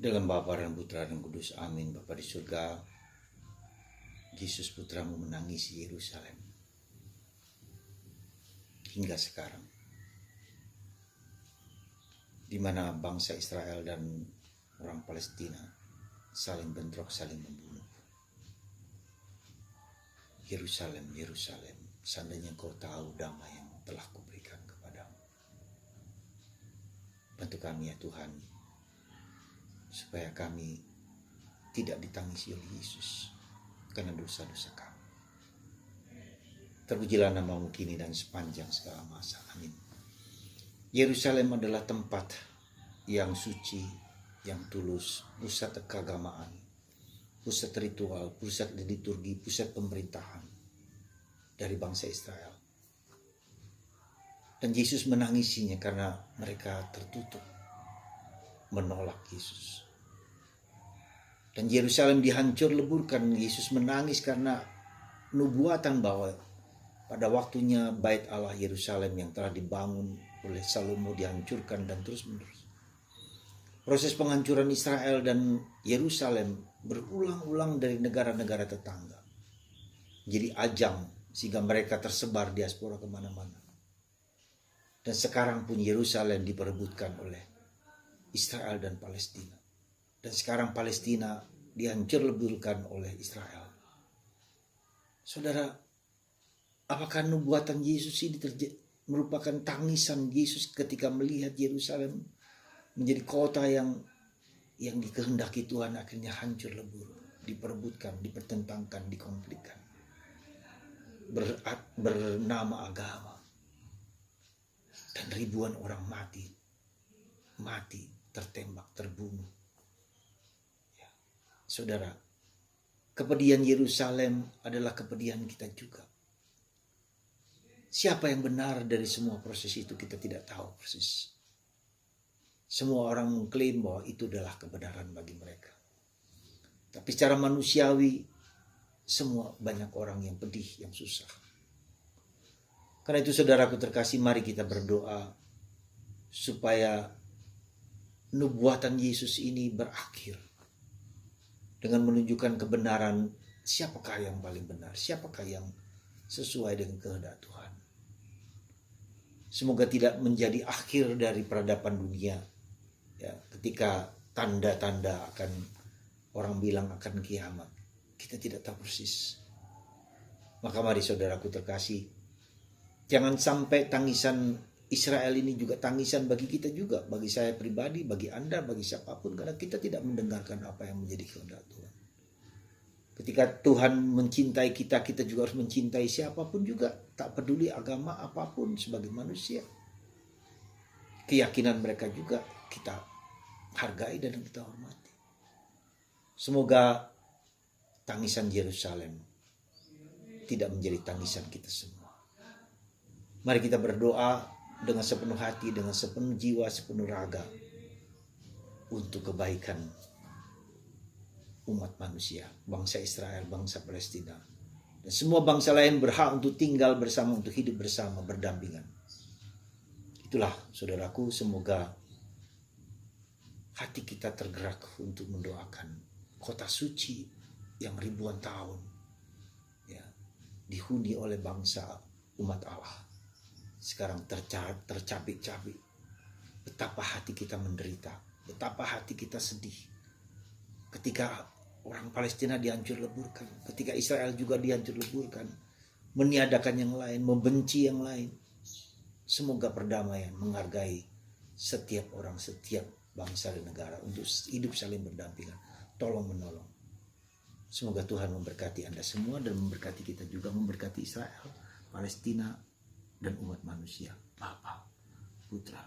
Dalam Bapa dan Putra dan Kudus, amin. Bapa di surga, Yesus putramu menangisi Yerusalem hingga sekarang, di mana bangsa Israel dan orang Palestina saling bentrok, saling membunuh. Yerusalem, Yerusalem, seandainya engkau tahu damai yang telah kuberikan kepadamu. Bantu kami ya Tuhan, supaya kami tidak ditangisi oleh Yesus karena dosa-dosa kami. Terpujilah namamu kini dan sepanjang segala masa. Amin. Yerusalem adalah tempat yang suci, yang tulus, pusat keagamaan, pusat ritual, pusat liturgi, pusat pemerintahan dari bangsa Israel. Dan Yesus menangisinya karena mereka tertutup menolak Yesus. Dan Yerusalem dihancur leburkan. Yesus menangis karena nubuatan bahwa pada waktunya bait Allah Yerusalem yang telah dibangun oleh Salomo dihancurkan dan terus menerus. Proses penghancuran Israel dan Yerusalem berulang-ulang dari negara-negara tetangga. Jadi ajang sehingga mereka tersebar diaspora kemana-mana. Dan sekarang pun Yerusalem diperebutkan oleh Israel dan Palestina. Dan sekarang Palestina dihancur leburkan oleh Israel. Saudara, apakah nubuatan Yesus ini merupakan tangisan Yesus ketika melihat Yerusalem menjadi kota yang dikehendaki Tuhan akhirnya hancur lebur, diperebutkan, dipertentangkan, dikonflikkan, bernama agama, dan ribuan orang mati, tertembak, terbunuh. Ya. Saudara, kepedihan Yerusalem adalah kepedihan kita juga. Siapa yang benar dari semua proses itu kita tidak tahu persis. Semua orang mengklaim bahwa itu adalah kebenaran bagi mereka. Tapi secara manusiawi, semua banyak orang yang pedih, yang susah. Karena itu saudaraku terkasih, mari kita berdoa supaya nubuatan Yesus ini berakhir dengan menunjukkan kebenaran. Siapakah yang paling benar? Siapakah yang sesuai dengan kehendak Tuhan? Semoga tidak menjadi akhir dari peradaban dunia. Ya, ketika tanda-tanda akan orang bilang akan kiamat, kita tidak tahu persis. Maka mari saudaraku terkasih, jangan sampai tangisan Israel ini juga tangisan bagi kita juga, bagi saya pribadi, bagi Anda, bagi siapapun, karena kita tidak mendengarkan apa yang menjadi kehendak Tuhan. Ketika Tuhan mencintai kita, kita juga harus mencintai siapapun juga, tak peduli agama apapun sebagai manusia. Keyakinan mereka juga kita hargai dan kita hormati. Semoga tangisan Yerusalem tidak menjadi tangisan kita semua. Mari kita berdoa dengan sepenuh hati, dengan sepenuh jiwa, sepenuh raga untuk kebaikan umat manusia, bangsa Israel, bangsa Palestina, dan semua bangsa lain berhak untuk tinggal bersama, untuk hidup bersama, berdampingan. Itulah saudaraku, semoga hati kita tergerak untuk mendoakan kota suci yang ribuan tahun ya, dihuni oleh bangsa umat Allah. Sekarang tercabik-cabik. Betapa hati kita menderita, betapa hati kita sedih ketika orang Palestina dihancur leburkan, ketika Israel juga dihancur leburkan, meniadakan yang lain, membenci yang lain. Semoga perdamaian menghargai setiap orang, setiap bangsa dan negara untuk hidup saling berdampingan, tolong menolong. Semoga Tuhan memberkati Anda semua dan memberkati kita juga, memberkati Israel, Palestina, dan umat manusia. Bapa, Putra,